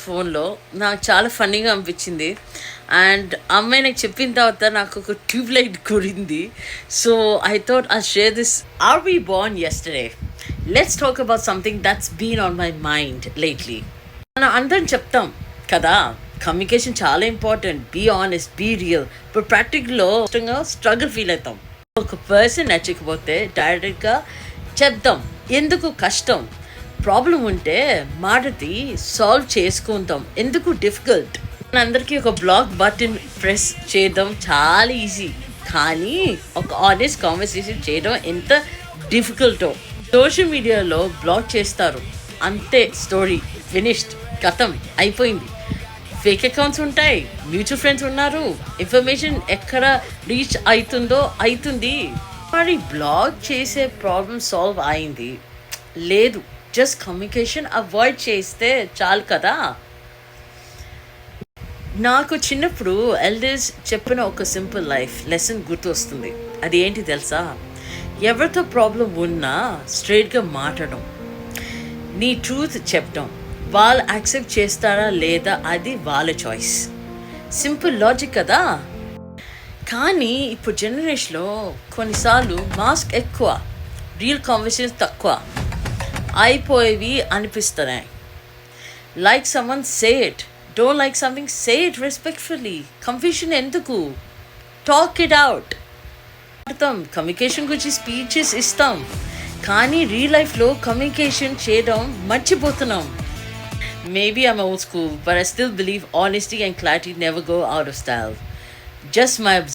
ఫోన్లో నాకు చాలా ఫన్నీగా అనిపించింది. అండ్ అమ్మాయి నాకు చెప్పిన తర్వాత నాకు ఒక ట్యూబ్ లైట్ కురింది. So I thought I share this. Are we born yesterday? Let's talk about something that's been on my mind lately. మనం అందరం చెప్తాం కదా, కమ్యూనికేషన్ చాలా important, be honest, be real. ఇప్పుడు ప్రాక్టికల్లో స్ట్రగుల్ ఫీల్ అవుతాం. ఒక పర్సన్ నచ్చకపోతే డైరెక్ట్గా చెప్తాం, ఎందుకు కష్టం. ప్రాబ్లం ఉంటే మాటది సాల్వ్ చేసుకుంటాం, ఎందుకు డిఫికల్ట్. అందరికీ ఒక బ్లాక్ బటన్ ప్రెస్ చేయడం చాలా ఈజీ, కానీ ఒక ఆనెస్ట్ కాన్వర్సేషన్ చేయడం ఎంత డిఫికల్టో. సోషల్ మీడియాలో బ్లాక్ చేస్తారు, అంతే, స్టోరీ ఫినిష్డ్, కథం అయిపోయింది. ఫేక్ అకౌంట్స్ ఉంటాయి, మ్యూచువల్ ఫ్రెండ్స్ ఉన్నారు, ఇన్ఫర్మేషన్ ఎక్కడ రీచ్ అవుతుంది. మరి బ్లాక్ చేసే ప్రాబ్లం సాల్వ్ అయింది లేదు, జస్ట్ కమ్యూనికేషన్ అవాయిడ్ చేస్తే చాలు కదా. నాకు చిన్నప్పుడు ఎల్డర్స్ చెప్పిన ఒక సింపుల్ లైఫ్ లెసన్ గుర్తు వస్తుంది. అది ఏంటి తెలుసా? ఎవరితో ప్రాబ్లం ఉన్నా స్ట్రైట్గా మాట్లాడడం, నీ ట్రూత్ చెప్పడం, వాళ్ళు యాక్సెప్ట్ చేస్తారా లేదా అది వాళ్ళ చాయిస్. సింపుల్ లాజిక్ కదా. కానీ ఇప్పుడు జనరేషన్లో కొన్నిసార్లు మాస్క్ ఎక్కువ, రియల్ కాన్వర్సేషన్ తక్కువ అయిపోయేవి అనిపిస్తున్నాయి. Like someone, say it. Don't like something, say it respectfully. Confusion ఎందుకు? Talk it out. కమ్యూనికేషన్ గురించి స్పీచెస్ ఇస్తాం, కానీ రియల్ లైఫ్లో కమ్యూనికేషన్ చేయడం మర్చిపోతున్నాం. Maybe I'm old school, but I still believe honesty and clarity never go out of style. Just my